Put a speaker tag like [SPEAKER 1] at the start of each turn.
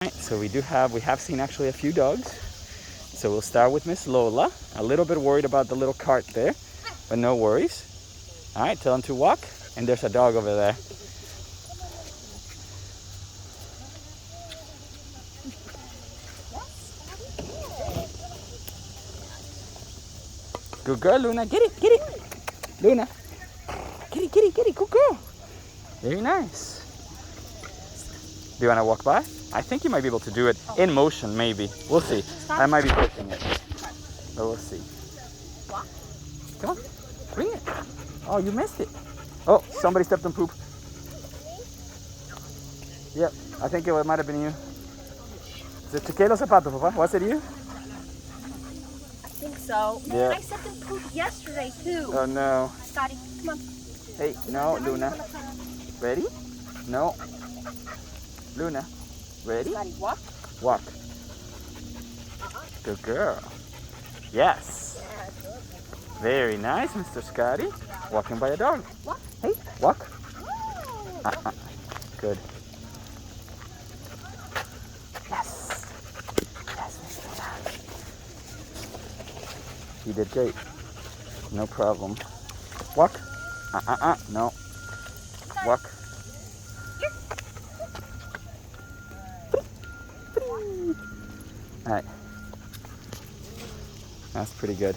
[SPEAKER 1] Right, so we have seen actually a few dogs. So we'll start with Miss Lola. A little bit worried about the little cart there, but no worries. All right, tell him to walk. And there's a dog over there. Good girl, Luna. Get it, get it. Luna. Get it, get it, get it. Good girl. Very nice. Do you want to walk by? I think you might be able to do it in motion, maybe. We'll see. I might be pushing it. But we'll see. Come on. Bring it. Oh, you missed it. Oh, somebody stepped on poop. Yep, I think it might have been you. Is it Tequila Zapato, Papa? Was it you?
[SPEAKER 2] I think so. Man,
[SPEAKER 1] Yeah.
[SPEAKER 2] I stepped in poop yesterday too.
[SPEAKER 1] Oh no.
[SPEAKER 2] Scotty, come on.
[SPEAKER 1] Hey, no, Luna. Ready? No. Luna. Ready?
[SPEAKER 2] Scotty, walk.
[SPEAKER 1] Walk. Good girl. Yes. Very nice, Mr. Scotty. Walking by a dog.
[SPEAKER 2] Walk.
[SPEAKER 1] Hey, walk. Good. Yes. Yes, Mr. Scotty. You did great. No problem. Walk. No. Walk. All right. That's pretty good.